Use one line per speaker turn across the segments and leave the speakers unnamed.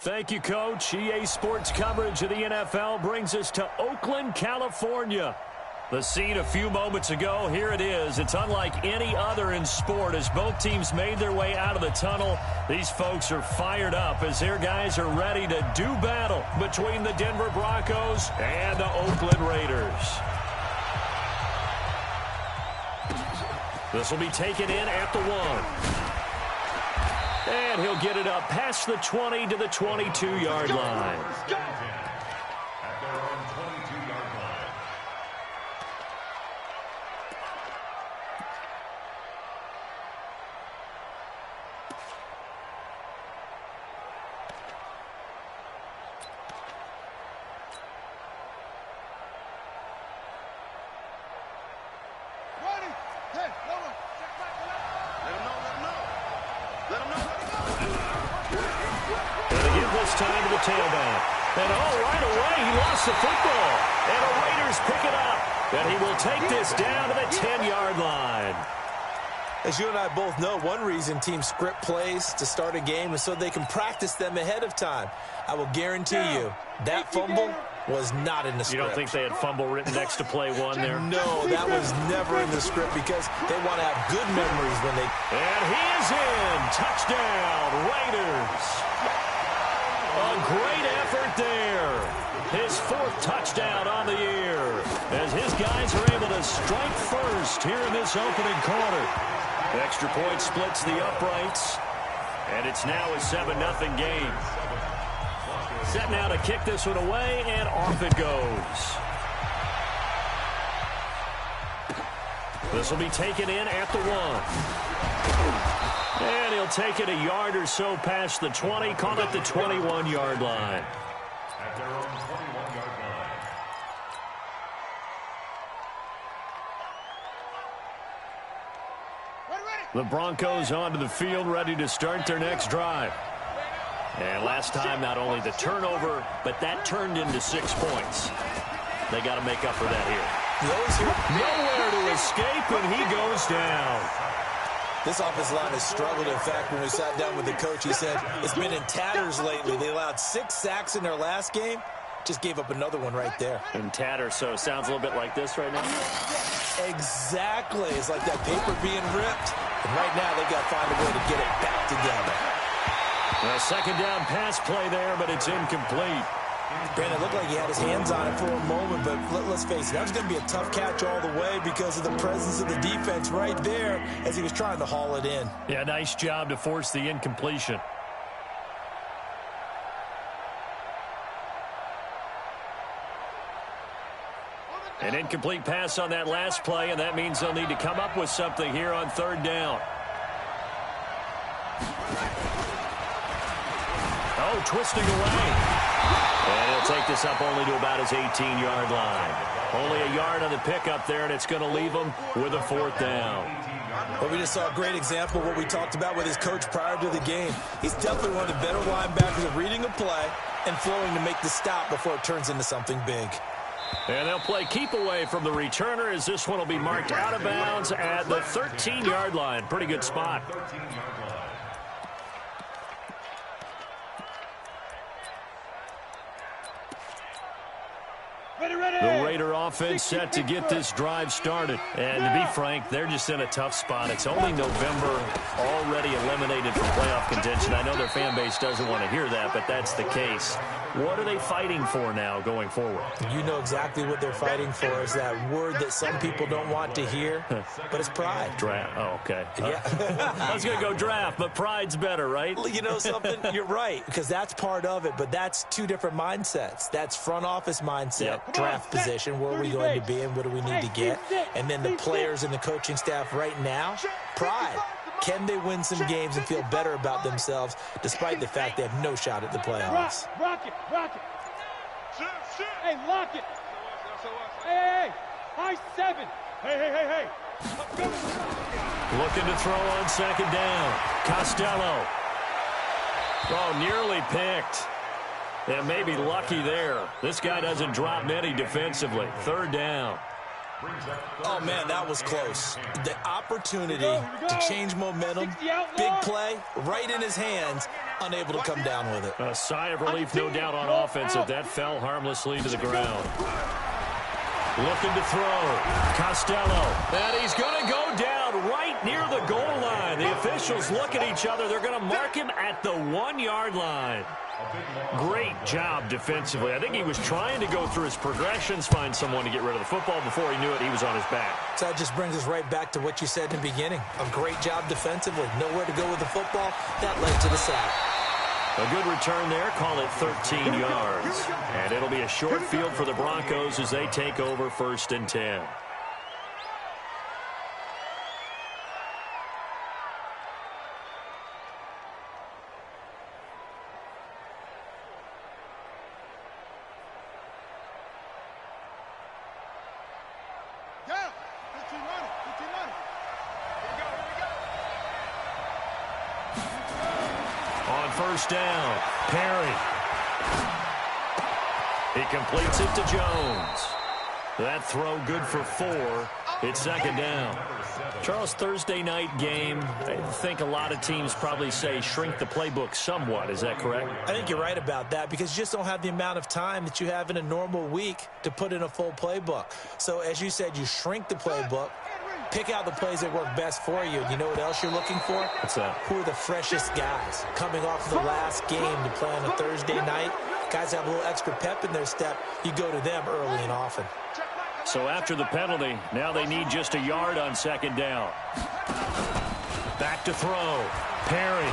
Thank you, Coach. EA Sports coverage of the NFL brings us to Oakland, California. The scene a few moments ago, here it is. It's unlike any other in sport as both teams made their way out of the tunnel. These folks are fired up as their guys are ready to do battle between the Denver Broncos and the Oakland Raiders. This will be taken in at the 1. And he'll get it up past the 20 to the 22-yard line. Time to the tailback. And right away, he lost the football. And the Raiders pick it up. And he will take this down to the 10-yard line.
As you and I both know, one reason teams script plays to start a game is so they can practice them ahead of time. I will guarantee you that fumble was not in the script.
You don't think they had fumble written next to play 1 there?
No, that was never in the script because they want to have good memories when they...
And he is in. Touchdown, Raiders. A great effort there. His 4th touchdown on the year as his guys are able to strike first here in this opening quarter. Extra point splits the uprights, and it's now a 7-0 game. Set now to kick this one away, and off it goes. This will be taken in at the 1. And he'll take it a yard or so past the 20, call it the 21-yard line.
At their own 21-yard line.
The Broncos onto the field, ready to start their next drive. And last time, not only the turnover, but that turned into 6 points. They got to make up for that here. Nowhere to escape, and he goes down.
This offensive line has struggled. In fact, when we sat down with the coach, he said it's been in tatters lately. They allowed 6 sacks in their last game. Just gave up another one right there.
In tatters, so it sounds a little bit like this right now?
Exactly. It's like that paper being ripped. And right now, they've got to find a way to get it back together.
A second down pass play there, but it's incomplete.
Brandon, it looked like he had his hands on it for a moment, but let's face it, that was going to be a tough catch all the way because of the presence of the defense right there as he was trying to haul it in.
Yeah, nice job to force the incompletion. An incomplete pass on that last play, and that means they'll need to come up with something here on 3rd down. Oh, twisting away. And he'll take this up only to about his 18-yard line. Only a yard on the pickup there, and it's going to leave him with a 4th down.
Well, we just saw a great example of what we talked about with his coach prior to the game. He's definitely one of the better linebackers at reading a play and flowing to make the stop before it turns into something big.
And they'll play keep away from the returner as this one will be marked out of bounds at the 13-yard line. Pretty good spot. The Raider offense set to get this drive started. And to be frank, they're just in a tough spot. It's only November, already eliminated from playoff contention. I know their fan base doesn't want to hear that, but that's the case. What are they fighting for now going forward?
You know exactly what they're fighting for is that word that some people don't want to hear, but it's pride.
Draft. Oh, okay.
Yeah.
I was going to go draft, but pride's better, right?
You know something? You're right, because that's part of it, but that's 2 different mindsets. That's front office mindset, draft position, where are we going to be and what do we need to get? And then the players and the coaching staff right now, pride. Can they win some games and feel better about themselves despite the fact they have no shot at the playoffs?
Rock it. Hey, lock it. Hey. High 7. Hey.
Looking to throw on 2nd down. Costello. Oh, nearly picked. And maybe lucky there. This guy doesn't drop many defensively. 3rd down.
Oh, man, that was close. The opportunity to change momentum, big play, right in his hands, unable to come down with it.
A sigh of relief, no doubt, on offense that that fell harmlessly to the ground. Looking to throw. Costello. And he's going to go down right near the goal line. The officials look at each other. They're going to mark him at the 1-yard line. Great job defensively. I think he was trying to go through his progressions, find someone to get rid of the football. Before he knew it, he was on his back.
So that just brings us right back to what you said in the beginning. A great job defensively. Nowhere to go with the football. That led to the sack.
A good return there. Call it 13 yards. And it'll be a short field for the Broncos as they take over 1st and 10. First down, Perry. He completes it to Jones. That throw good for 4. It's 2nd down. Charles, Thursday night game, I think a lot of teams probably say shrink the playbook somewhat. Is that correct?
I think you're right about that because you just don't have the amount of time that you have in a normal week to put in a full playbook. So as you said, you shrink the playbook. Pick out the plays that work best for you. You know what else you're looking for?
What's that?
Who are the freshest guys coming off the last game to play on a Thursday night? Guys have a little extra pep in their step. You go to them early and often.
So after the penalty, now they need just a yard on 2nd down. Back to throw. Perry.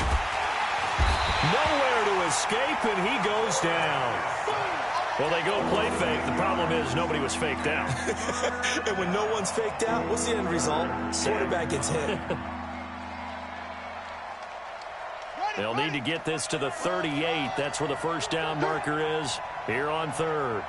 Nowhere to escape, and he goes down. Well, they go play fake. The problem is nobody was faked out.
And when no one's faked out, what's the end result? Quarterback gets hit.
They'll need to get this to the 38. That's where the first down marker is here on 3rd.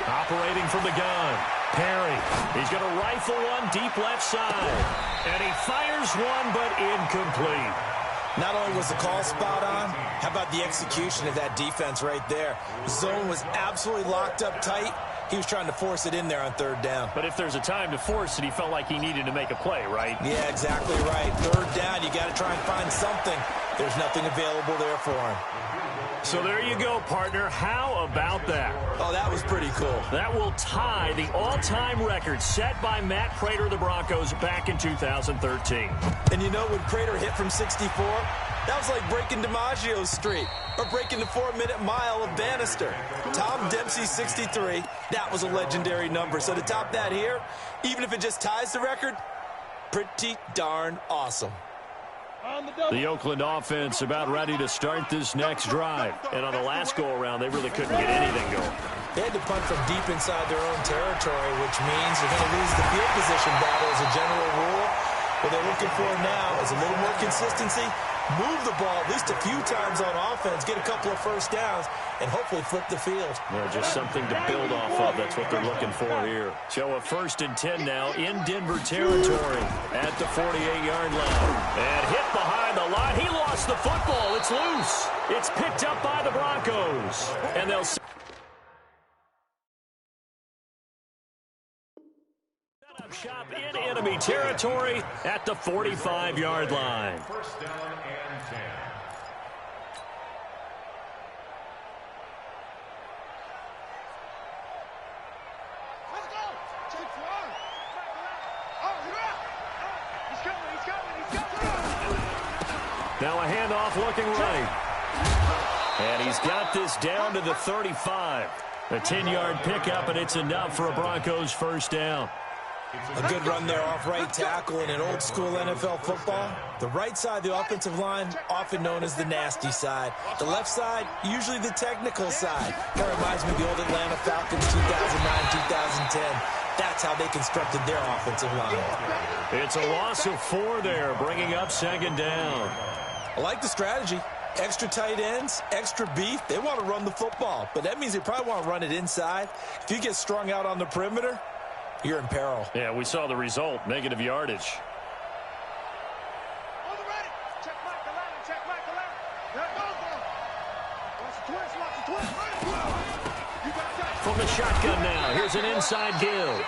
Operating from the gun. Perry. He's going to rifle one deep left side. And he fires one, but incomplete.
Not only was the call spot on, how about the execution of that defense right there? The zone was absolutely locked up tight. He was trying to force it in there on 3rd down.
But if there's a time to force it, he felt like he needed to make a play, right?
Yeah, exactly right. 3rd down, you got to try and find something. There's nothing available there for him.
So there you go, partner. How about that?
Oh, that was pretty cool.
That will tie the all-time record set by Matt Prater of the Broncos back in 2013.
And you know, when Prater hit from 64, that was like breaking DiMaggio's streak or breaking the 4-minute mile of Bannister. Tom Dempsey, 63. That was a legendary number. So to top that here, even if it just ties the record, pretty darn awesome.
The Oakland offense about ready to start this next drive. And on the last go-around, they really couldn't get anything going.
They had to punt from deep inside their own territory, which means they're going to lose the field position battle as a general rule. What they're looking for now is a little more consistency, move the ball at least a few times on offense, get a couple of first downs, and hopefully flip the field.
Yeah, just something to build off of. That's what they're looking for here. So a 1st and 10 now in Denver territory at the 48-yard line. And hit behind the line. He lost the football. It's loose. It's picked up by the Broncos. And they'll set up shop in enemy territory at the 45-yard line.
1st down and 10.
Now a handoff looking right. And he's got this down to the 35. A 10-yard pickup, and it's enough for a Broncos 1st down.
A good run there off right tackle in an old-school NFL football. The right side of the offensive line, often known as the nasty side. The left side, usually the technical side. That reminds me of the old Atlanta Falcons 2009-2010. That's how they constructed their offensive line.
It's a loss of 4 there, bringing up 2nd down.
I like the strategy. Extra tight ends, extra beef. They want to run the football, but that means they probably want to run it inside. If you get strung out on the perimeter, you're in peril.
Yeah, we saw the result, negative yardage. from the shotgun now. Here's an inside give.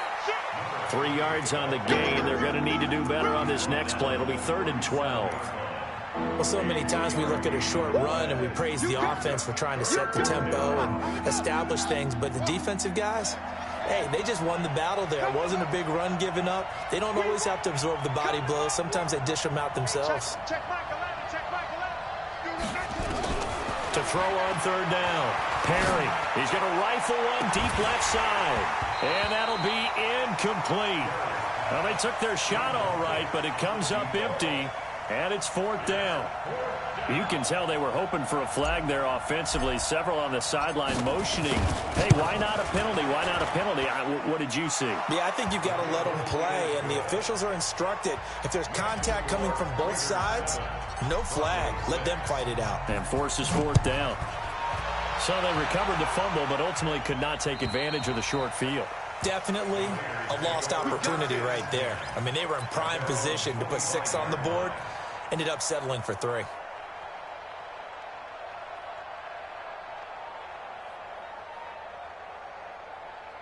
3 yards on the gain. They're going to need to do better on this next play. It'll be 3rd and 12.
Well, so many times we look at a short run and we praise the offense for trying to set the tempo and establish things, but the defensive guys, hey, they just won the battle there. It wasn't a big run given up. They don't always have to absorb the body blows. Sometimes they dish them out themselves.
To throw on 3rd down. Perry, he's going to rifle one deep left side. And that'll be incomplete. Well, they took their shot all right, but it comes up empty. And it's 4th down. You can tell they were hoping for a flag there offensively. Several on the sideline motioning. Hey, why not a penalty? Why not a penalty? What did you see?
Yeah, I think you've got to let them play, and the officials are instructed. If there's contact coming from both sides, no flag. Let them fight it out.
And forces 4th down. So they recovered the fumble, but ultimately could not take advantage of the short field.
Definitely a lost opportunity right there. I mean, they were in prime position to put 6 on the board. Ended up settling for 3.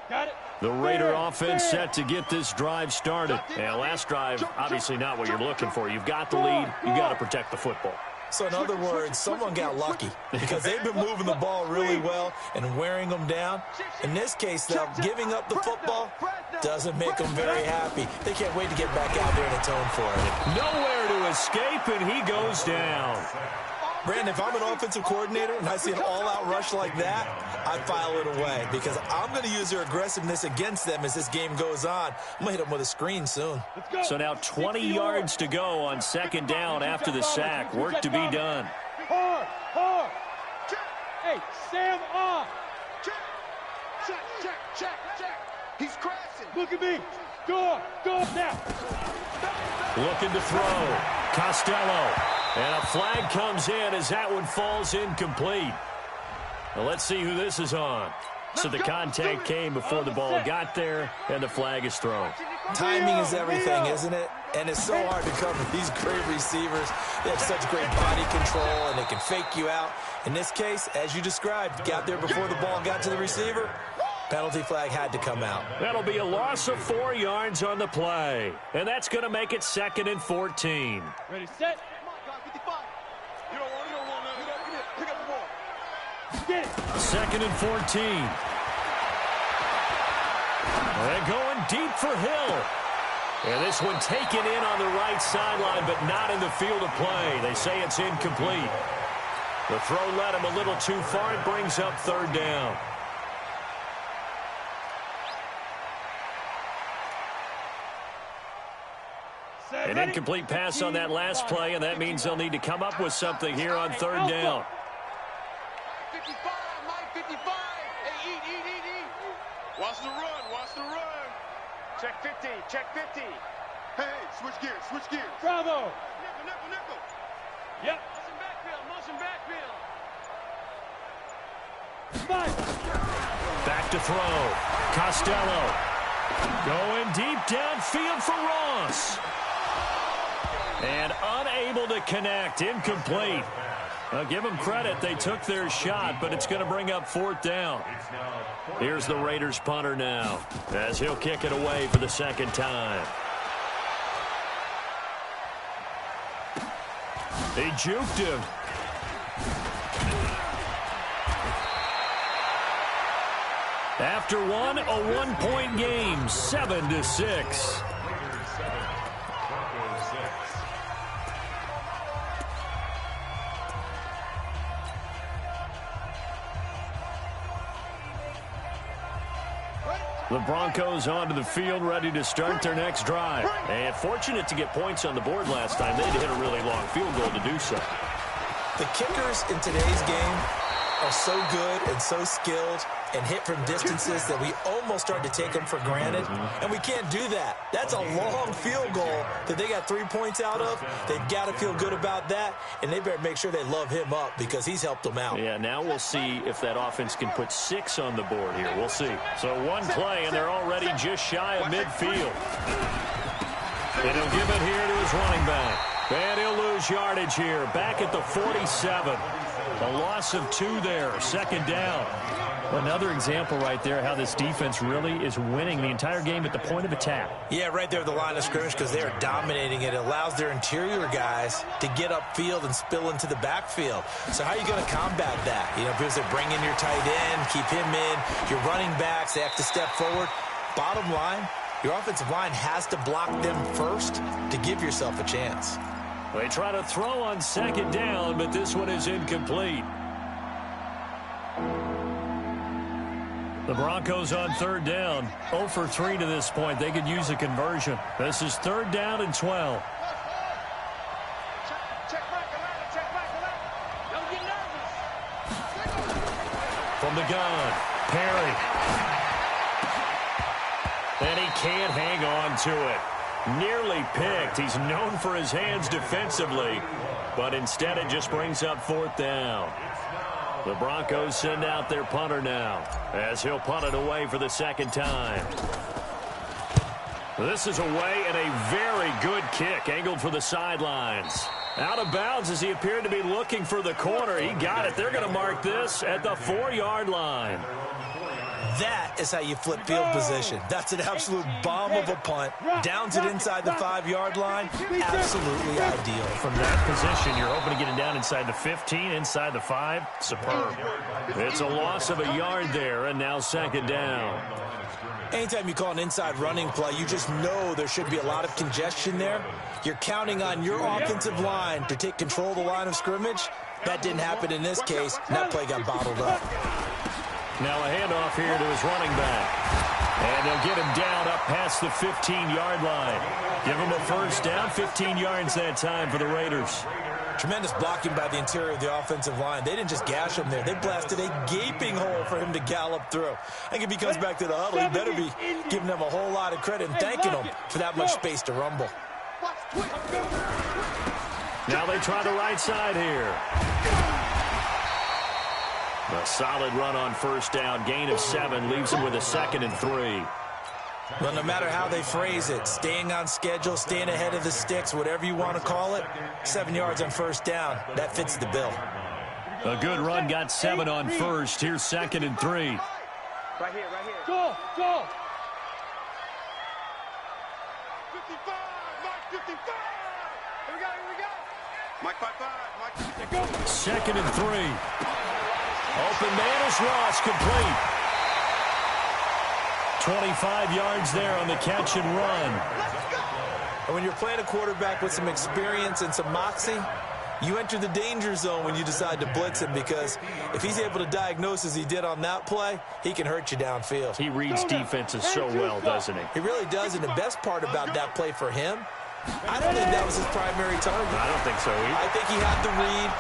Got it.
The Raider offense set to get this drive started. And last drive, obviously not what you're looking for. You've got the lead. You've got to protect the football.
So in other words, someone got lucky because they've been moving the ball really well and wearing them down. In this case, though, giving up the football doesn't make them very happy. They can't wait to get back out there and atone for it.
Nowhere to escape, and he goes down.
Brandon, if I'm an offensive coordinator and I see an all-out rush like that, I file it away because I'm going to use their aggressiveness against them as this game goes on. I'm going to hit them with a screen soon.
So now 20 yards to go on 2nd down after the sack. Work to be done.
Hard. Hey, Sam off.
Check. He's crashing.
Look at me. Go now.
Looking to throw. Costello. And a flag comes in as that one falls incomplete. Well, let's see who this is on. So the contact came before the ball got there, and the flag is thrown.
Timing is everything, isn't it? And it's so hard to cover these great receivers. They have such great body control, and they can fake you out. In this case, as you described, got there before the ball got to the receiver. Penalty flag had to come out.
That'll be a loss of 4 yards on the play. And that's going to make it 2nd and 14.
Ready, set.
You don't want to. Pick up the ball.
Get it.
2nd and 14. They're going deep for Hill. And this one taken in on the right sideline, but not in the field of play. They say it's incomplete. The throw led him a little too far. It brings up 3rd down. An incomplete pass on that last play, and that means they'll need to come up with something here on 3rd down.
55, Mike 55. Hey, eat. Watch the run. Check 50. Hey, switch gears.
Bravo.
Nickel.
Yep.
Motion backfield.
Five.
Back to throw. Costello. Going deep downfield for Ross. And unable to connect. Incomplete. Now, give them credit. They took their shot, but it's going to bring up 4th down. Here's the Raiders punter now, as he'll kick it away for the 2nd time. They juked him. After one, a 1-point game, 7-6. The Broncos onto the field, ready to start their next drive. And fortunate to get points on the board last time. They had to hit a really long field goal to do so.
The kickers in today's game are so good and so skilled and hit from distances that we almost start to take them for granted. And we can't do that. That's a long field goal that they got 3 points out of. They've got to feel good about that, and they better make sure they love him up because he's helped them out.
Yeah, now we'll see if that offense can put 6 on the board here. We'll see. So one play, and they're already just shy of midfield. And he'll give it here to his running back. And he'll lose yardage here, back at the 47. A loss of 2 there, 2nd down.
Another example right there how this defense really is winning the entire game at the point of attack.
Yeah, right there at the line of scrimmage because they are dominating it. It allows their interior guys to get upfield and spill into the backfield. So how are you going to combat that? You know, because they bring in your tight end, keep him in, your running backs, they have to step forward. Bottom line, your offensive line has to block them first to give yourself a chance.
They try to throw on 2nd down, but this one is incomplete. The Broncos on 3rd down. 0 for 3 to this point. They could use a conversion. This is 3rd down and 12. From the gun, Perry. And he can't hang on to it. Nearly picked. He's known for his hands defensively, but instead it just brings up 4th down. The Broncos send out their punter now, as he'll punt it away for the 2nd time. This is away, and a very good kick, angled for the sidelines. Out of bounds as he appeared to be looking for the corner. He got it. They're going to mark this at the 4-yard line.
That is how you flip field position. That's an absolute bomb of a punt. Downs it inside the 5-yard line. Absolutely ideal.
From that position, you're hoping to get it down inside the 15, inside the 5. Superb.
It's a loss of a yard there, and now 2nd down.
Anytime you call an inside running play, you just know there should be a lot of congestion there. You're counting on your offensive line to take control of the line of scrimmage. That didn't happen in this case, and that play got bottled up.
Now a handoff here to his running back. And they'll get him down up past the 15-yard line. Give him a 1st down, 15 yards that time for the Raiders.
Tremendous blocking by the interior of the offensive line. They didn't just gash him there. They blasted a gaping hole for him to gallop through. I think if he comes back to the huddle, he better be giving them a whole lot of credit and thanking them for that much space to rumble.
Now they try the right side here. A solid run on 1st down. Gain of 7 leaves him with a 2nd and 3.
Well, no matter how they phrase it, staying on schedule, staying ahead of the sticks, whatever you want to call it, 7 yards on 1st down, that fits the bill.
A good run, got 7 on 1st. Here's 2nd and 3.
Right here, right here. Go, go.
55, Mike 55. Here we go, here we go. Mike 55, Mike 55.
2nd and 3. Open man is Ross, complete. 25 yards there on the catch and run.
And when you're playing a quarterback with some experience and some moxie, you enter the danger zone when you decide to blitz him, because if he's able to diagnose as he did on that play, he can hurt you downfield.
He reads defenses so well, doesn't he?
He really does, and the best part about that play for him, I don't think that was his primary target.
I don't think so either.
I think he had the read.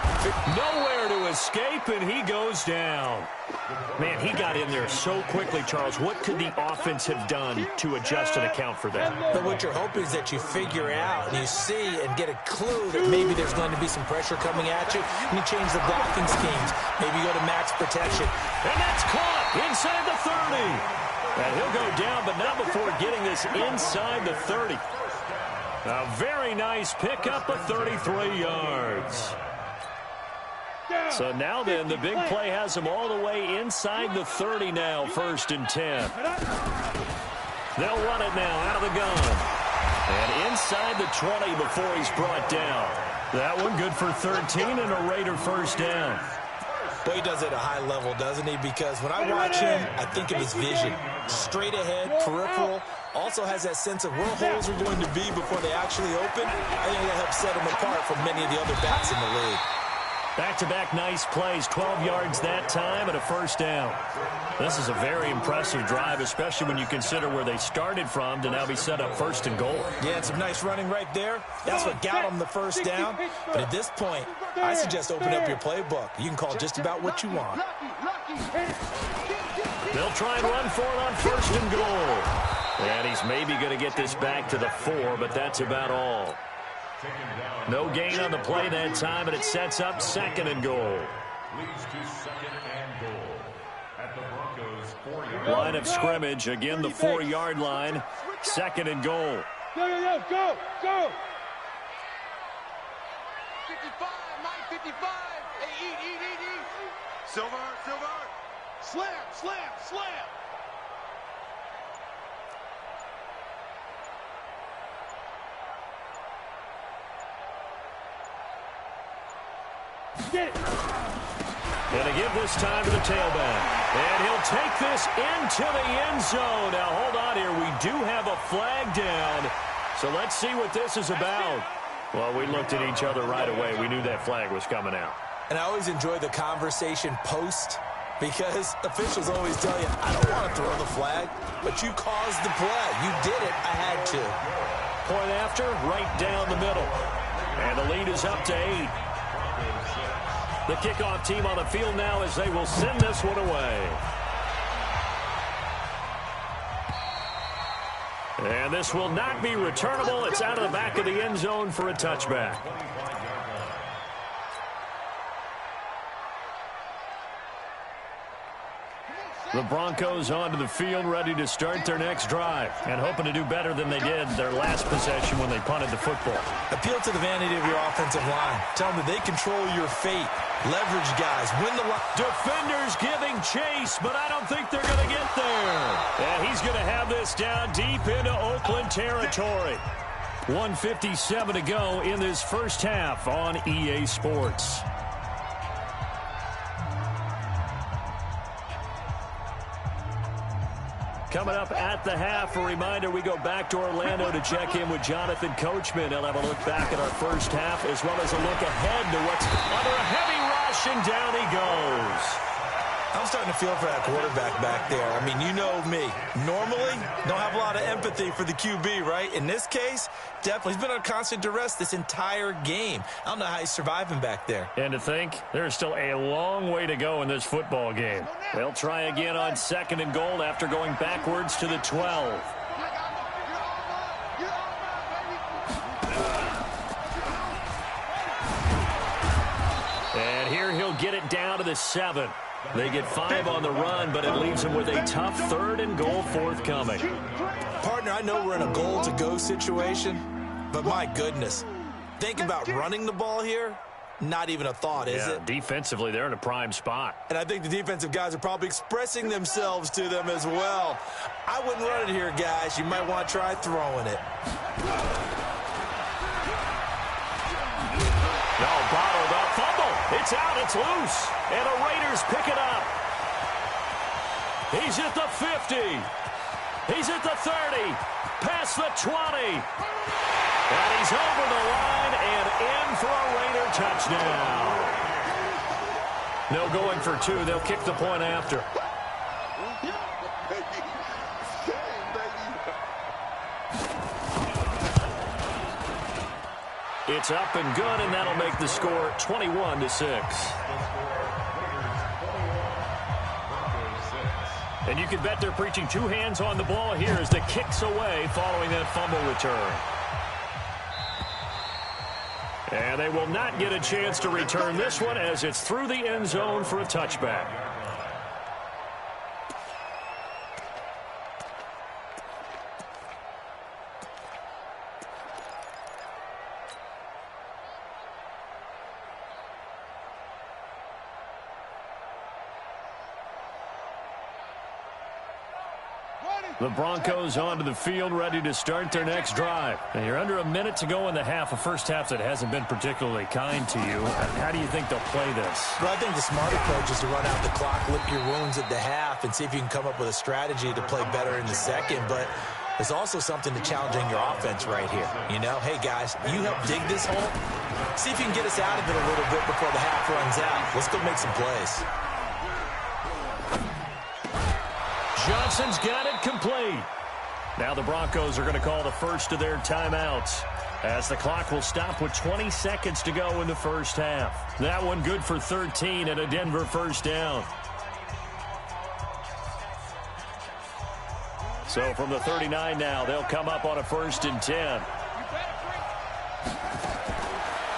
Nowhere to escape, and he goes down.
Man, he got in there so quickly, Charles. What could the offense have done to adjust and account for that?
But what you're hoping is that you figure out and you see and get a clue that maybe there's going to be some pressure coming at you, and you change the blocking schemes. Maybe you go to max protection.
And that's caught inside the 30. And he'll go down, but not before getting this inside the 30. A very nice pickup of 33 yards. So now then, the big play has him all the way inside the 30 now, 1st and 10. They'll run it now out of the gun. And inside the 20 before he's brought down. That one good for 13 and a Raider 1st down.
Boy, he does it at a high level, doesn't he? Because when I watch him, I think of his vision. Straight ahead, peripheral. Also has that sense of where holes are going to be before they actually open. I think that helps set him apart from many of the other backs in the league.
Back-to-back nice plays, 12 yards that time and a 1st down. This is a very impressive drive, especially when you consider where they started from to now be set up 1st and goal.
Yeah, some nice running right there. That's what got them the 1st down. But at this point, I suggest open up your playbook. You can call just about what you want.
They'll try and run for it on 1st and goal. And he's maybe going to get this back to the 4, but that's about all. No gain on the play that time, and it sets up 2nd and goal. Line of scrimmage, again the 4-yard line, 2nd and goal.
Go, go, go.
55, Mike 55. Hey, eat. Silver. Slam.
Get it.
Gonna give this time to the tailback. And he'll take this into the end zone. Now, hold on here. We do have a flag down. So let's see what this is about. Well, we looked at each other right away. We knew that flag was coming out.
And I always enjoy the conversation post because officials always tell you, I don't want to throw the flag, but you caused the play. You did it. I had to.
Point after, right down the middle. And the lead is up to 8. The kickoff team on the field now as they will send this one away. And this will not be returnable. It's out of the back of the end zone for a touchback. The Broncos onto the field, ready to start their next drive, and hoping to do better than they did their last possession when they punted the football.
Appeal to the vanity of your offensive line. Tell them that they control your fate. Leverage guys. Win the line.
Defenders giving chase, but I don't think they're going to get there. And he's going to have this down deep into Oakland territory. 1:57 to go in this first half on EA Sports. Coming up at the half, a reminder, we go back to Orlando to check in with Jonathan Coachman. He'll have a look back at our first half as well as a look ahead to what's under a heavy rush, and down he goes.
I'm starting to feel for that quarterback back there. I mean, you know me. Normally, don't have a lot of empathy for the QB, right? In this case, definitely. He's been under constant duress this entire game. I don't know how he's surviving back there.
And to think, there's still a long way to go in this football game. They'll try again on 2nd and goal after going backwards to the 12. And here he'll get it down to the 7. They get 5 on the run, but it leaves them with a tough 3rd and goal forthcoming.
Partner, I know we're in a goal-to-go situation, but my goodness, think about running the ball here. Not even a thought, is it?
Defensively, they're in a prime spot.
And I think the defensive guys are probably expressing themselves to them as well. I wouldn't run it here, guys. You might want to try throwing it.
No, bottled up. Fumble. It's out. It's loose. And the Raiders pick it up. He's at the 50. He's at the 30. Past the 20. And he's over the line and in for a Raider touchdown. No going for 2. They'll kick the point after. It's up and good, and that'll make the score 21-6. And you can bet they're preaching 2 hands on the ball here as the kick's away following that fumble return. And they will not get a chance to return this one as it's through the end zone for a touchback. The Broncos onto the field, ready to start their next drive. And you're under a minute to go in the half, a first half that hasn't been particularly kind to you. How do you think they'll play this?
Well, I think the smart approach is to run out the clock, lick your wounds at the half, and see if you can come up with a strategy to play better in the second. But there's also something to challenging your offense right here. You know, hey, guys, you help dig this hole. See if you can get us out of it a little bit before the half runs out. Let's go make some plays.
Johnson's got it complete. Now the Broncos are going to call the first of their timeouts as the clock will stop with 20 seconds to go in the first half. That one good for 13 and a Denver first down. So from the 39 now, they'll come up on a 1st and 10.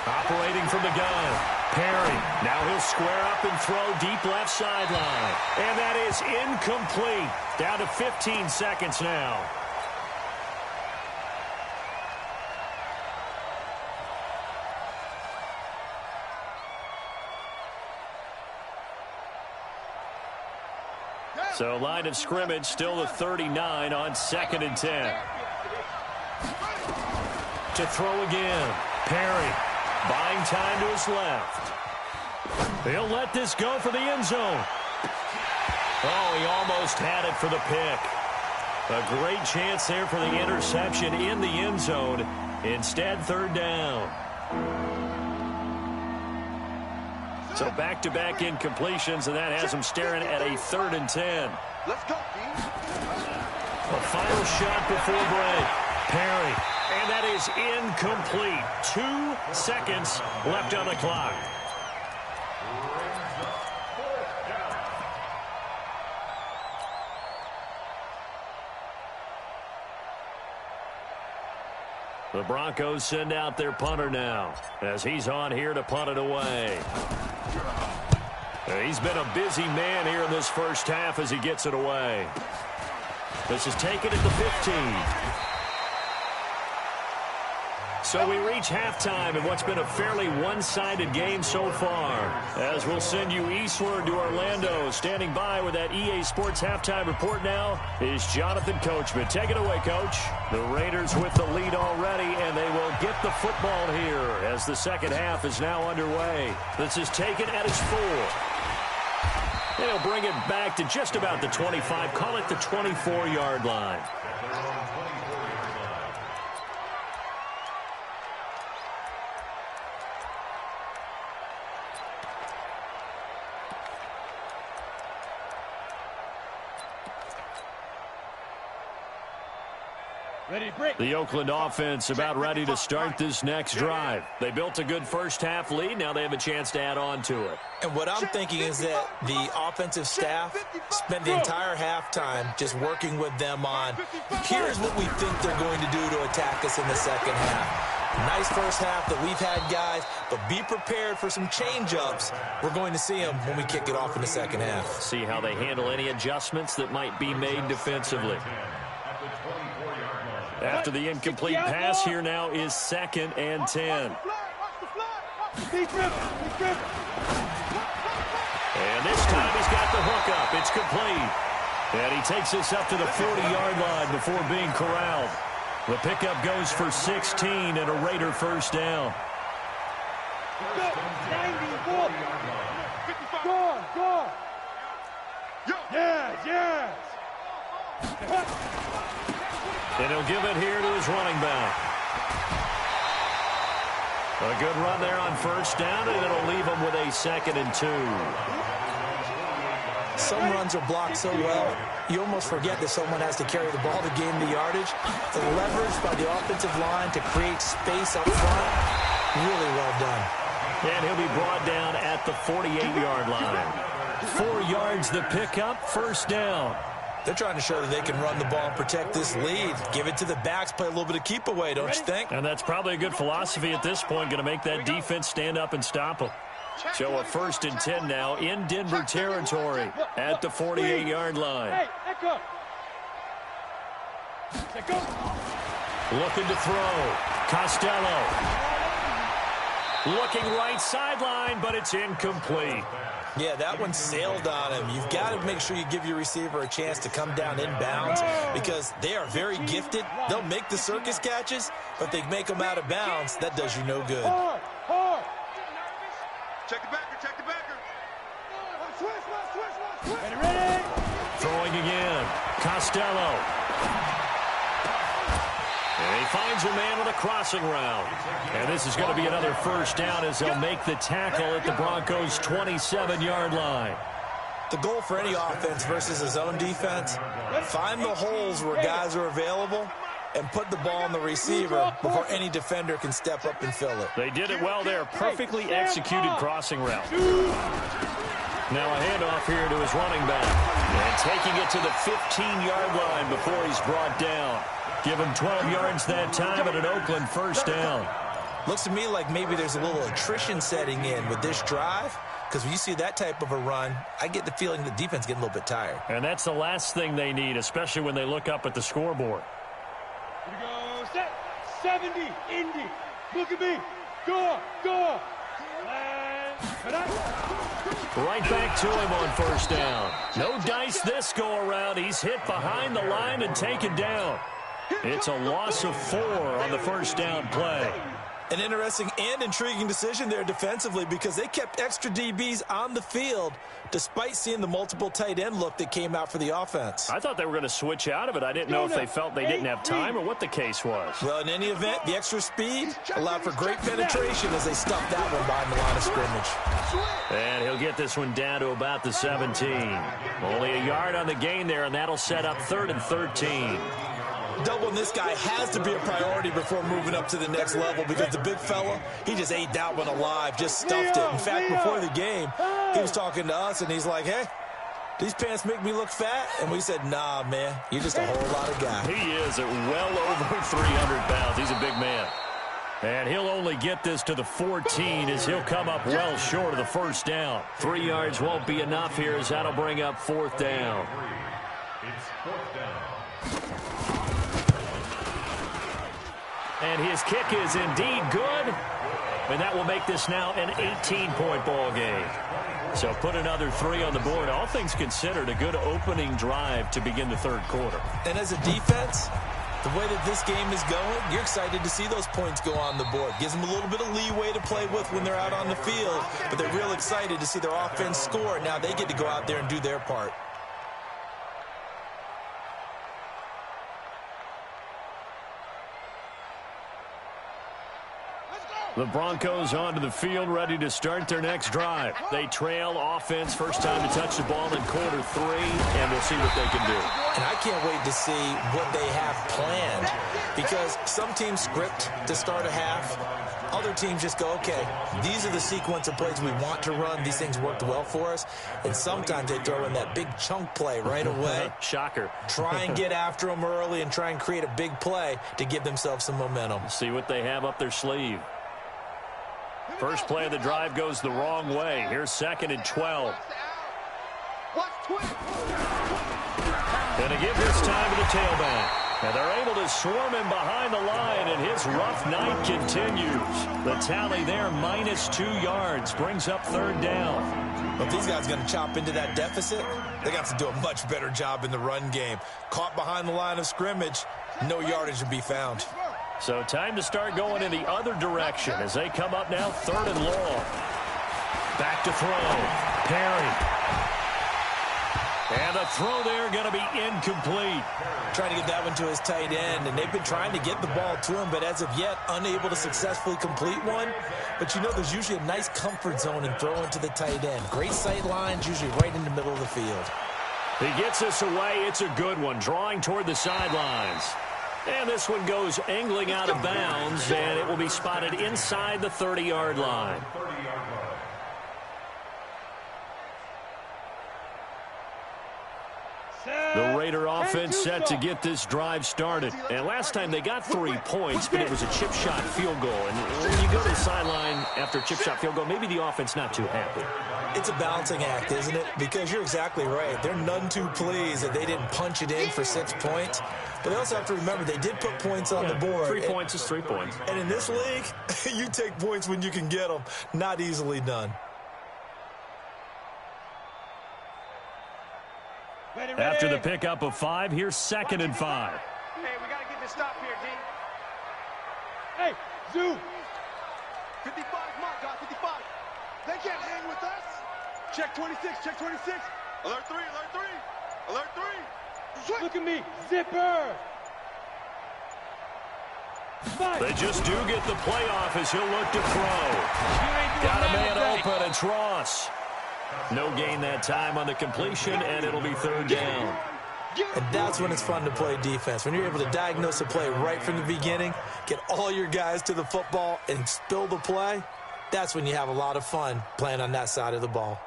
Operating from the gun. Perry, now he'll square up and throw deep left sideline. And that is incomplete. Down to 15 seconds now.
So line of scrimmage still the 39 on 2nd and 10. To throw again. Perry buying time to his left. He'll let this go for the end zone. Oh, he almost had it for the pick. A great chance there for the interception in the end zone. Instead, 3rd down. So back-to-back incompletions, and that has him staring at a 3rd and 10.
Let's go,
A final shot before break. Perry, and that is incomplete. 2 seconds left on the clock. The Broncos send out their punter now as he's on here to punt it away. He's been a busy man here in this first half as he gets it away. This is taken at the 15. So we reach halftime in what's been a fairly one-sided game so far. As we'll send you eastward to Orlando. Standing by with that EA Sports halftime report now is Jonathan Coachman. Take it away, Coach. The Raiders with the lead already, and they will get the football here as the second half is now underway. This is taken at its 4. They'll bring it back to just about the 25. Call it the 24-yard line. The Oakland offense about ready to start this next drive. They built a good first half lead. Now they have a chance to add on to it.
And what I'm thinking is that the offensive staff spent the entire halftime just working with them on, here's what we think they're going to do to attack us in the second half. Nice first half that we've had, guys, but be prepared for some change-ups. We're going to see them when we kick it off in the second half.
See how they handle any adjustments that might be made defensively. After the incomplete pass, here now is 2nd and 10. And this time he's got the hook up. It's complete. And he takes this up to the 40-yard line before being corralled. The pickup goes for 16 and a Raider first down.
Yes.
And he'll give it here to his running back. A good run there on first down, and it'll leave him with a 2nd and 2.
Some runs are blocked so well, you almost forget that someone has to carry the ball to gain the yardage. The leverage by the offensive line to create space up front, really well done.
And he'll be brought down at the 48-yard line. 4 yards the pickup, first down.
They're trying to show that they can run the ball and protect this lead. Give it to the backs, play a little bit of keep away, don't you think?
And that's probably a good philosophy at this point, going to make that defense stand up and stop them. So a 1st and 10 now in Denver territory at the 48-yard line. Looking to throw. Costello. Looking right sideline, but it's incomplete.
Yeah, that one sailed on him. You've got to make sure you give your receiver a chance to come down inbounds because they are very gifted. They'll make the circus catches, but if they make them out of bounds, that does you no good.
Check the backer.
Ready.
Throwing again. Costello. And he finds a man with a crossing route. And this is going to be another first down as they'll make the tackle at the Broncos' 27-yard line.
The goal for any offense versus a zone defense, find the holes where guys are available and put the ball on the receiver before any defender can step up and fill it.
They did it well there. Perfectly executed crossing route. Now a handoff here to his running back. And taking it to the 15-yard line before he's brought down. Give him 12 yards that time at an Oakland first down.
Looks to me like maybe there's a little attrition setting in with this drive, because when you see that type of a run, I get the feeling the defense getting a little bit tired.
And that's the last thing they need, especially when they look up at the scoreboard.
Here we go. Set. 70. Indy. Look at me. Go. And
Right back to him on first down. No dice this go-around. He's hit behind the line and taken down. It's a loss of 4 on the first down play.
An interesting and intriguing decision there defensively because they kept extra DBs on the field despite seeing the multiple tight end look that came out for the offense.
I thought they were going to switch out of it. I didn't know if they felt they didn't have time or what the case was.
Well, in any event, the extra speed allowed for great penetration as they stuffed that one behind the line of scrimmage.
And he'll get this one down to about the 17. Only a yard on the gain there, and that'll set up 3rd and 13.
Doubling this guy has to be a priority before moving up to the next level because the big fella, he just ate that one alive, just stuffed it. In fact, before the game, he was talking to us, and he's like, hey, these pants make me look fat? And we said, nah, man, you're just a whole lot of guy.
He is at well over 300 pounds. He's a big man. And he'll only get this to the 14 as he'll come up well short of the first down. 3 yards won't be enough here as that'll bring up 4th down.
It's 4th down.
And his kick is indeed good. And that will make this now an 18-point ball game. So put another 3 on the board. All things considered, a good opening drive to begin the 3rd quarter.
And as a defense, the way that this game is going, you're excited to see those points go on the board. Gives them a little bit of leeway to play with when they're out on the field. But they're real excited to see their offense score. Now they get to go out there and do their part.
The Broncos onto the field, ready to start their next drive. They trail offense, first time to touch the ball in quarter 3, and we'll see what they can do.
And I can't wait to see what they have planned because some teams script to start a half. Other teams just go, okay, these are the sequence of plays we want to run. These things worked well for us. And sometimes they throw in that big chunk play right away.
Shocker.
Try and get after them early and try and create a big play to give themselves some momentum.
See what they have up their sleeve. First play of the drive goes the wrong way. Here's 2nd and 12. Going to give this time to the tailback. And they're able to swarm him behind the line, and his rough night continues. The tally there, -2 yards, brings up 3rd down.
But if these guys are going to chop into that deficit, they got to do a much better job in the run game. Caught behind the line of scrimmage, no yardage to be found.
So time to start going in the other direction as they come up now 3rd and long. Back to throw. Perry. And the throw there going to be incomplete.
Trying to get that one to his tight end, and they've been trying to get the ball to him, but as of yet, unable to successfully complete one. But you know there's usually a nice comfort zone in throwing to the tight end. Great sight lines, usually right in the middle of the field.
He gets this away. It's a good one, drawing toward the sidelines. And this one goes angling out of bounds, and it will be spotted inside the 30-yard line. The Raider offense set to get this drive started. And last time they got 3 points, but it was a chip shot field goal. And when you go to the sideline after a chip shot field goal, maybe the offense not too happy.
It's a balancing act, isn't it? Because you're exactly right. They're none too pleased that they didn't punch it in for 6 points. But they also have to remember they did put points on the board.
3 points is 3 points.
And in this league, you take points when you can get them. Not easily done.
After the pickup of 5, here's 2nd and 5.
Hey, we got to get this stop here, D. Hey, Zoo.
55, mark, guys, 55. They can't hang with us. Check 26, check 26. Alert 3, alert 3. Alert 3. Switch.
Look at me. Zipper.
They just do get the playoff as he'll look to throw. Got a man open. It's Ross. No gain that time on the completion, and it'll be 3rd down.
And that's when it's fun to play defense. When you're able to diagnose a play right from the beginning, get all your guys to the football, and spill the play, that's when you have a lot of fun playing on that side of the ball.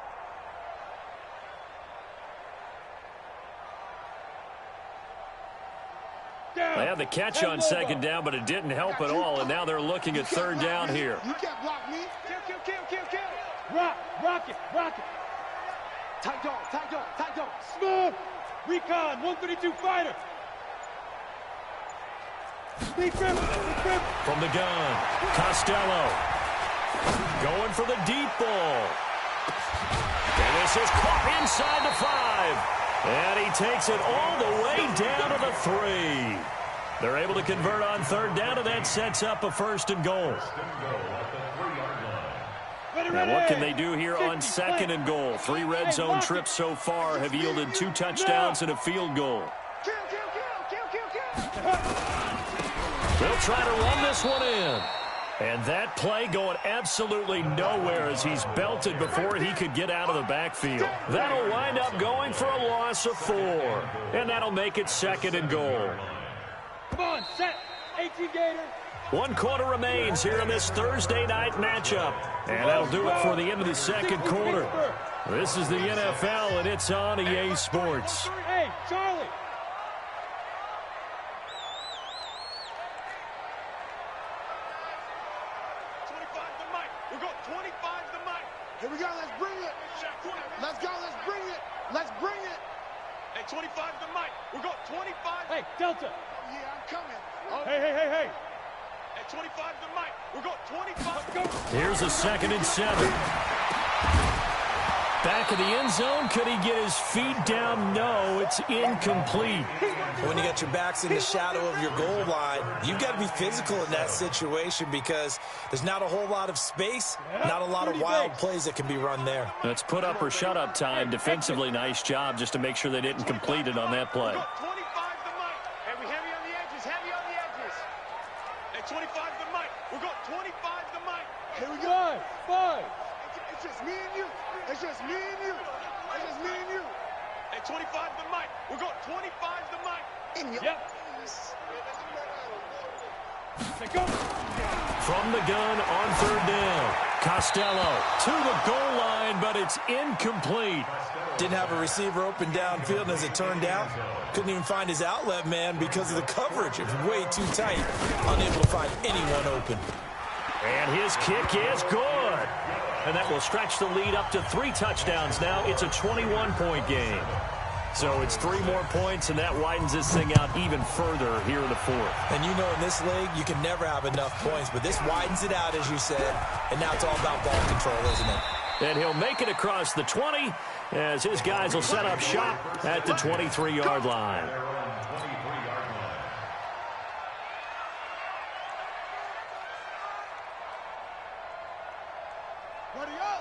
They had the catch on 2nd down, but it didn't help at all, and now they're looking at 3rd down here.
You can't block me.
Kill. Rock it.
Tight dog.
Smooth. Recon, 132 fighter. Big grip.
From the gun, Costello. Going for the deep ball. This is caught inside the 5. And he takes it all the way down to the 3. They're able to convert on third down, and that sets up a 1st and goal. And what can they do here on 2nd and goal? 3 red zone trips so far have yielded 2 touchdowns and a field goal. They'll try to run this one in. And that play going absolutely nowhere as he's belted before he could get out of the backfield. That'll wind up going for a loss of 4. And that'll make it 2nd and goal.
Come on, set. 18 Gator.
1 quarter remains here in this Thursday night matchup. And that'll do it for the end of the 2nd quarter. This is the NFL, and it's on EA Sports.
Hey, Charlie.
Here we go, let's bring it. Let's go, let's bring it. Let's bring it.
Hey, 25 to Mike. We're going 25. Hey, Delta.
Yeah, I'm coming. Oh.
Hey. Hey, 25 to Mike. We're going 25. Go.
Here's a 2nd and 7. Back of the end zone. Could he get his feet down? No, it's incomplete.
When you got your backs in the shadow of your goal line, you've got to be physical in that situation because there's not a whole lot of space, not a lot of wild plays that can be run there.
That's put up or shut up time. Defensively, nice job just to make sure they didn't complete it on that play.
25 to Mike. Hey, we heavy on the edges, Hey, 25 to Mike. We're going 25 to Mike.
Here we go.
5.
It's just me and you. It's just me and you. It's just me and you.
Hey, 25 to Mike. We're going 25 to Mike.
In your face.
Go.
From the gun on third down. Costello to the goal line, but it's incomplete.
Didn't have a receiver open downfield, and as it turned out, couldn't even find his outlet man because of the coverage. It was way too tight, unable to find anyone open.
And his kick is good. And that will stretch the lead up to 3 touchdowns now. It's a 21-point game. So it's 3 more points, and that widens this thing out even further here in the 4th.
And you know in this league, you can never have enough points, but this widens it out, as you said, and now it's all about ball control, isn't it?
And he'll make it across the 20 as his guys will set up shop at the 23-yard line.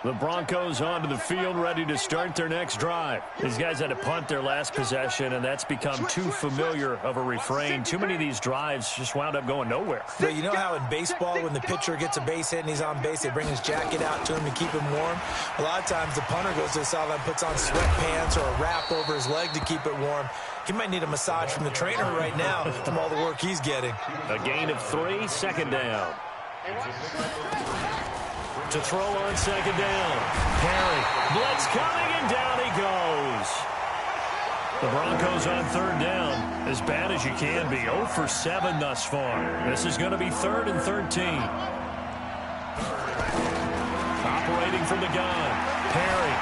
The Broncos onto the field, ready to start their next drive. These guys had to punt their last possession, and that's become too familiar of a refrain. Too many of these drives just wound up going nowhere.
But you know how in baseball, when the pitcher gets a base hit and he's on base, they bring his jacket out to him to keep him warm? A lot of times the punter goes to the sideline, puts on sweatpants or a wrap over his leg to keep it warm. He might need a massage from the trainer right now from all the work he's getting.
A gain of 3, 2nd down. To throw on 2nd down. Perry. Blitz coming, and down he goes. The Broncos on 3rd down. As bad as you can be. 0 for 7 thus far. This is going to be 3rd and 13. Operating from the gun. Perry.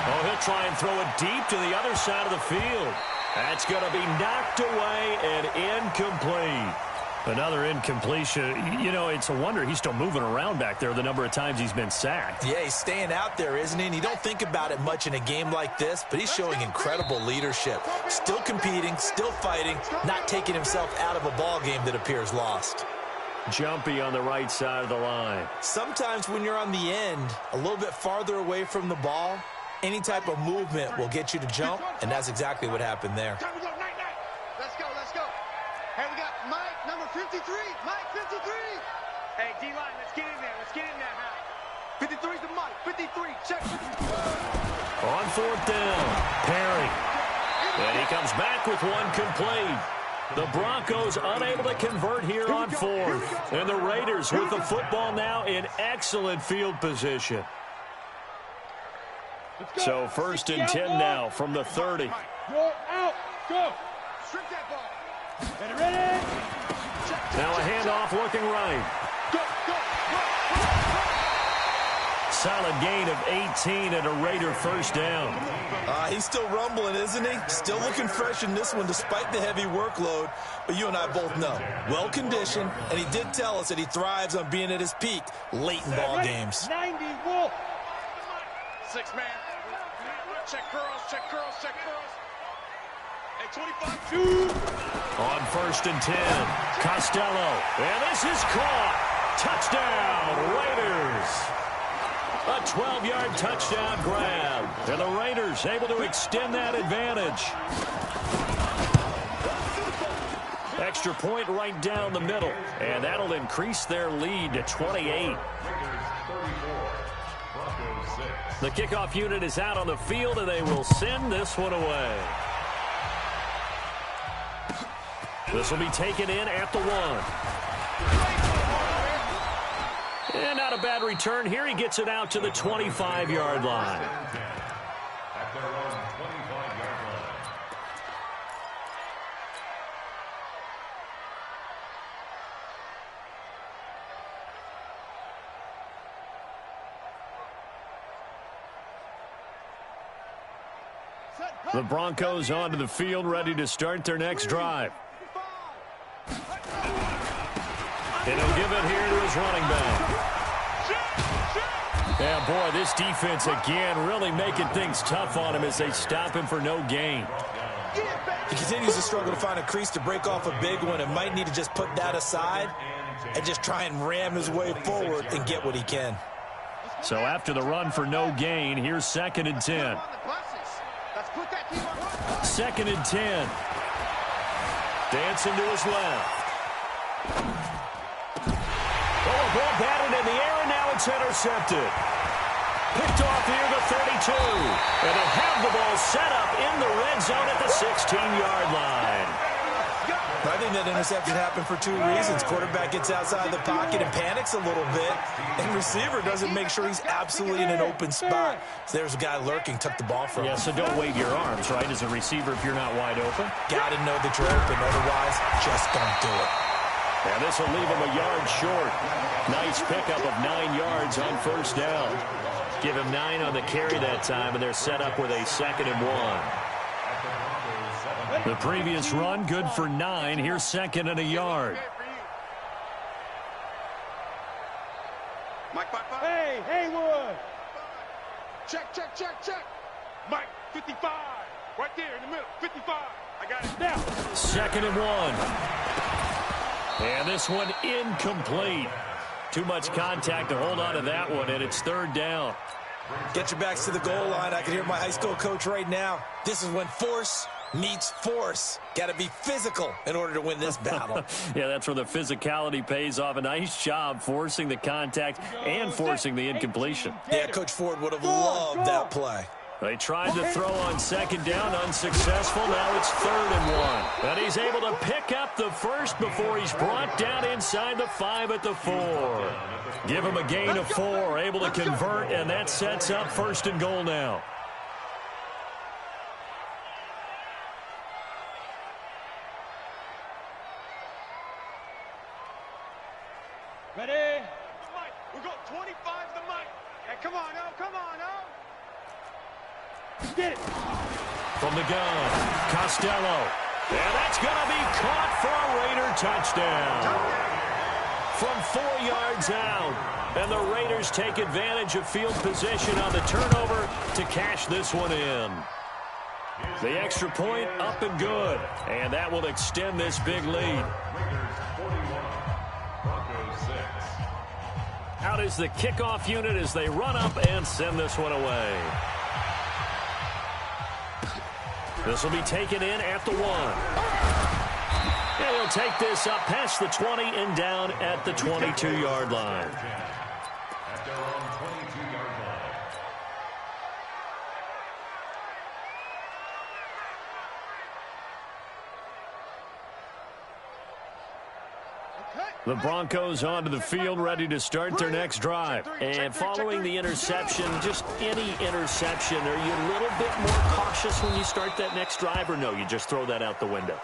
Oh, he'll try and throw it deep to the other side of the field. That's going to be knocked away and incomplete. Another incompletion. You know, it's a wonder he's still moving around back there the number of times he's been sacked.
Yeah, he's staying out there, isn't he? And you don't think about it much in a game like this, but he's showing incredible leadership. Still competing, still fighting, not taking himself out of a ball game that appears lost.
Jumpy on the right side of the line.
Sometimes when you're on the end, a little bit farther away from the ball, any type of movement will get you to jump, and that's exactly what happened there.
Time to go, night. Let's go. Hey, we got Mike, number 53. Mike, 53.
Hey, D-line, let's get in there. Now.
53's the Mike. 53. Check.
On 4th down, Perry. And he comes back with one complete. The Broncos unable to convert here on 4th. And the Raiders with the football now in excellent field position. So 1st and 10 now from the 30.
Go out. Go.
Strip that ball.
Ready.
Now a handoff looking right.
Go.
Solid gain of 18 and a Raider 1st down.
He's still rumbling, isn't he? Still looking fresh in this one despite the heavy workload. But you and I both know, well-conditioned, and he did tell us that he thrives on being at his peak late in ball games.
90 Wolf.
6 man.
check girls, check girls, check girls. Hey, 25, shoot.
On 1st and 10, Costello. And this is caught. Touchdown, Raiders. A 12-yard touchdown grab. And the Raiders able to extend that advantage. Extra point right down the middle. And that'll increase their lead to 28. The kickoff unit is out on the field, and they will send this one away. This will be taken in at the 1. And not a bad return here. He gets it out to the 25-yard line. The Broncos onto the field, ready to start their next drive. And he'll give it here to his running back. Yeah, boy, this defense again really making things tough on him as they stop him for no gain.
He continues to struggle to find a crease to break off a big one and might need to just put that aside and just try and ram his way forward and get what he can.
So after the run for no gain, here's 2nd and 10. 2nd and 10. Dancing to his left. Oh, a ball batted in the air, and now it's intercepted. Picked off near the 32. And they have the ball set up in the red zone at the 16-yard line.
I think that interception happened for 2 reasons. Quarterback gets outside the pocket and panics a little bit, and receiver doesn't make sure he's absolutely in an open spot. So there's a guy lurking, took the ball from him.
Yeah, so don't wave your arms, right, as a receiver if you're not wide open.
Got to know that you're open, otherwise just don't do it.
And this will leave him a yard short. Nice pickup of 9 yards on 1st down. Give him 9 on the carry that time, and they're set up with a 2nd and 1. The previous run, good for 9. Here's 2nd and a yard.
Mike, 5-5.
Hey, Haywood. Check, check, check, check. Mike, 55. Right there in the middle, 55. I got it. Now.
2nd and 1. And this one incomplete. Too much contact to hold on to that one, and it's 3rd down.
Get your backs to the goal line. I can hear my high school coach right now. This is when force meets force. Got to be physical in order to win this battle.
Yeah, that's where the physicality pays off. A nice job forcing the contact and forcing the incompletion.
Yeah, Coach Ford would have loved that play.
They tried to throw on 2nd down, unsuccessful. Now it's 3rd and 1. And he's able to pick up the first before he's brought down inside the 5 at the 4. Give him a gain of 4, able to convert, and that sets up 1st and goal now.
Ready? Mike, we got 25 to Mike. Hey, come on, now, come on, now. Get it.
From the gun, Costello. And that's going to be caught for a Raider touchdown. From 4 yards out. And the Raiders take advantage of field position on the turnover to cash this one in. The extra point up and good. And that will extend this big lead. Out is the kickoff unit as they run up and send this one away. This will be taken in at the 1. And he'll take this up past the 20 and down at the 22-yard line. The Broncos onto the field, ready to start their next drive. And following the interception, just any interception, are you a little bit more cautious when you start that next drive, or no, you just throw that out the window?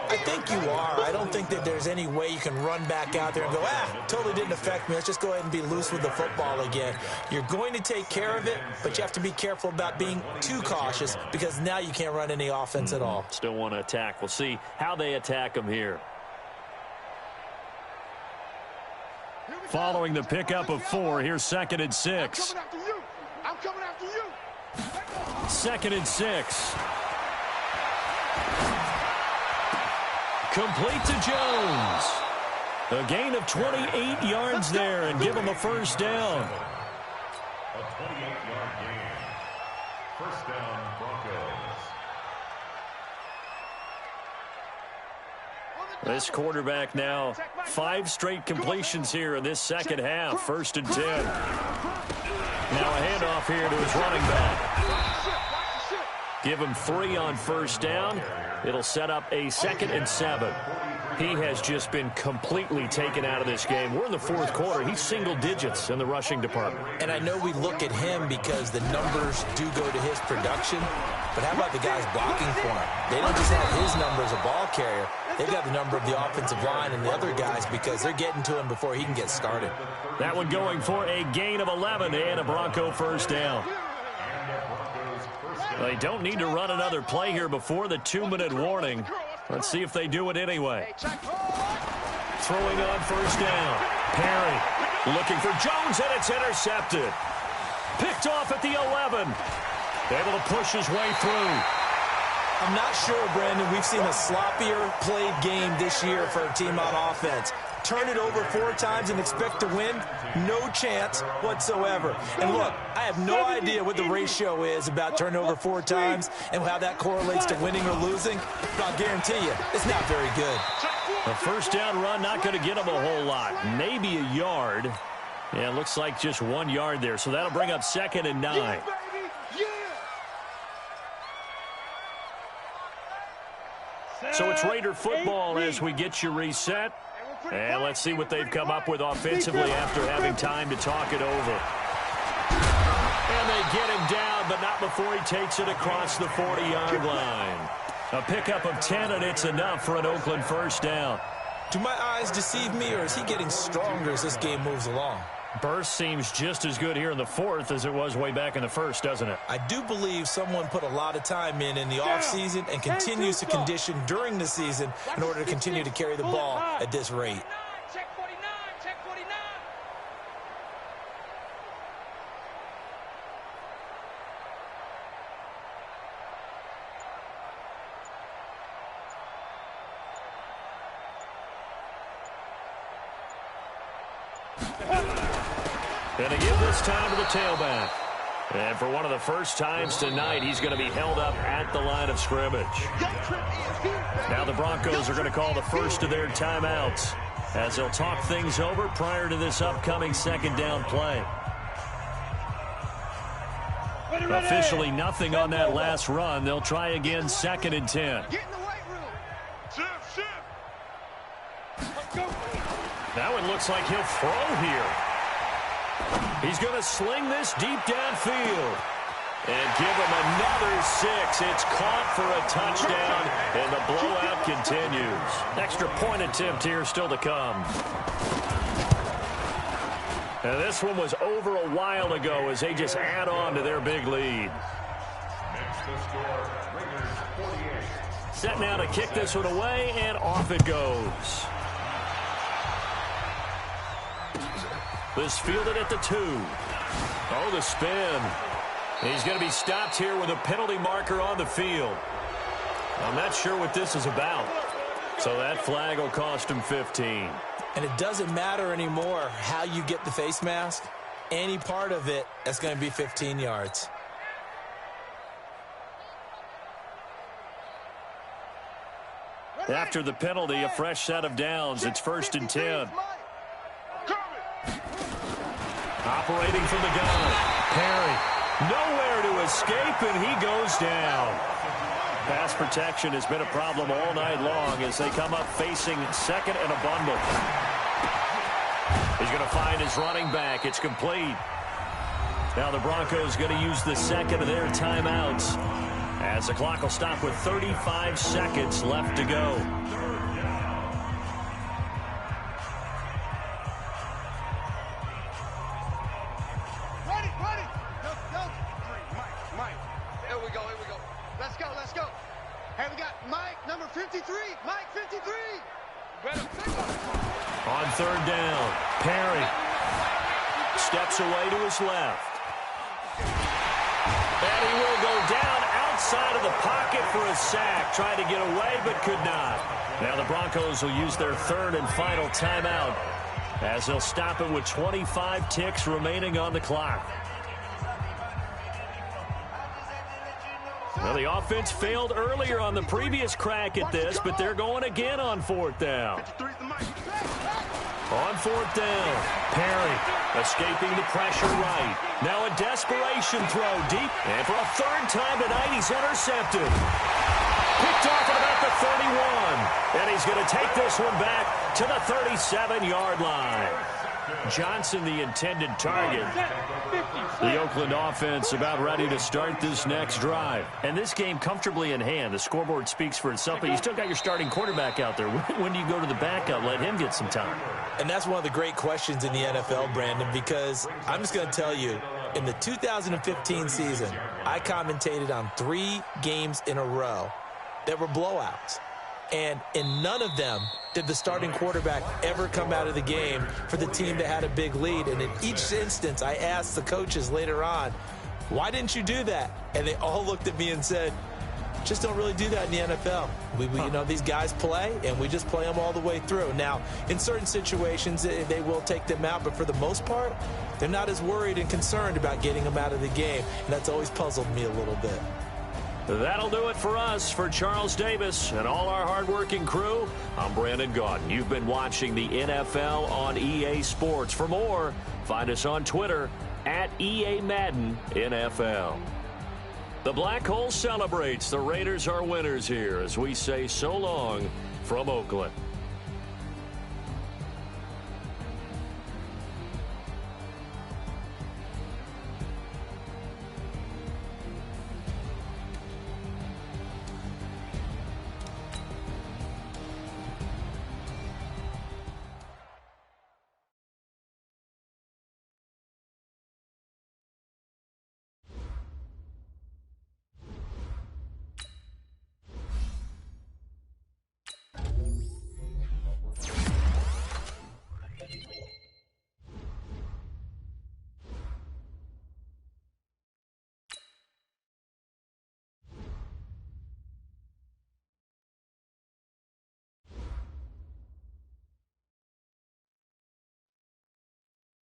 I think you are. I don't think that there's any way you can run back out there and go, totally didn't affect me. Let's just go ahead and be loose with the football again. You're going to take care of it, but you have to be careful about being too cautious because now you can't run any offense at all.
Still want to attack. We'll see how they attack them here. Following the pickup of 4, here's 2nd and 6.
I'm coming after you. I'm coming after you.
2nd and 6. Complete to Jones. A gain of 28 yards there and give him a first down.
A 28-yard gain. First down, Broncos.
This quarterback now 5 straight completions here in this second half. 1st and 10. Now a handoff here to his running back. Give him 3 on first down. It'll set up a 2nd and 7. He has just been completely taken out of this game. We're in the 4th quarter. He's single digits in the rushing department.
And I know we look at him because the numbers do go to his production. But how about the guys blocking for him? They don't just have his number as a ball carrier. They've got the number of the offensive line and the other guys because they're getting to him before he can get started.
That one going for a gain of 11 and a Bronco first down. They don't need to run another play here before the 2-minute warning. Let's see if they do it anyway. Throwing on first down. Perry looking for Jones, and it's intercepted. Picked off at the 11. Able to push his way through.
I'm not sure, Brandon, we've seen a sloppier played game this year for a team on offense. Turn it over 4 times and expect to win? No chance whatsoever. And look, I have no idea what the ratio is about turning over 4 times and how that correlates to winning or losing, but I'll guarantee you, it's not very good.
A first down run not going to get him a whole lot. Maybe a yard. Yeah, it looks like just 1 yard there, so that'll bring up 2nd and 9. So it's Raider football as we get you reset. And let's see what they've come up with offensively after having time to talk it over. And they get him down, but not before he takes it across the 40-yard line. A pickup of 10, and it's enough for an Oakland first down.
Do my eyes deceive me, or is he getting stronger as this game moves along?
Burst seems just as good here in the 4th as it was way back in the 1st, doesn't it?
I do believe someone put a lot of time in the offseason and continues to condition during the season in order to continue to carry the ball at this rate.
Check 49, check 49.
Going to give this time to the tailback. And for one of the first times tonight, he's going to be held up at the line of scrimmage. Now the Broncos are going to call the first of their timeouts as they'll talk things over prior to this upcoming 2nd down play. Officially nothing on that last run. They'll try again 2nd and 10.
Get in the weight room.
Shift.
That one looks like he'll throw here. He's going to sling this deep downfield. And give him another 6. It's caught for a touchdown, and the blowout continues. Extra point attempt here still to come. And this one was over a while ago as they just add on to their big lead.
Next to score, Raiders 48.
Set now to kick this one away, and off it goes. This fielded at the 2. Oh, the spin. He's going to be stopped here with a penalty marker on the field. I'm not sure what this is about. So that flag will cost him 15.
And it doesn't matter anymore how you get the face mask. Any part of it, that's going to be 15 yards.
After the penalty, a fresh set of downs. It's 1st and 10. Operating from the gun. Perry. Nowhere to escape, and he goes down. Pass protection has been a problem all night long as they come up facing 2nd and a bundle. He's going to find his running back. It's complete. Now the Broncos going to use the 2nd of their timeouts as the clock will stop with 35 seconds left to go. On 3rd down, Perry steps away to his left. And he will go down outside of the pocket for a sack. Tried to get away, but could not. Now the Broncos will use their third and final timeout as they'll stop it with 25 ticks remaining on the clock. Well, the offense failed earlier on the previous crack at this, but they're going again on fourth down. On fourth down, Perry escaping the pressure right. Now a desperation throw deep, and for a third time tonight, he's intercepted. Picked off at about the 31, and he's going to take this one back to the 37-yard line. Johnson, the intended target. The Oakland offense about ready to start this next drive. And this game comfortably in hand. The scoreboard speaks for itself, but you still got your starting quarterback out there. When do you go to the backup? Let him get some time.
And that's one of the great questions in the NFL, Brandon, because I'm just going to tell you, in the 2015 season, I commentated on 3 games in a row that were blowouts. And in none of them did the starting quarterback ever come out of the game for the team that had a big lead. And in each instance, I asked the coaches later on, why didn't you do that? And they all looked at me and said, just don't really do that in the NFL. You know, these guys play, and we just play them all the way through. Now, in certain situations, they will take them out, but for the most part, they're not as worried and concerned about getting them out of the game. And that's always puzzled me a little bit.
That'll do it for us. For Charles Davis and all our hardworking crew, I'm Brandon Gaudin. You've been watching the NFL on EA Sports. For more, find us on Twitter at EA Madden NFL. The Black Hole celebrates. The Raiders are winners here as we say so long from Oakland.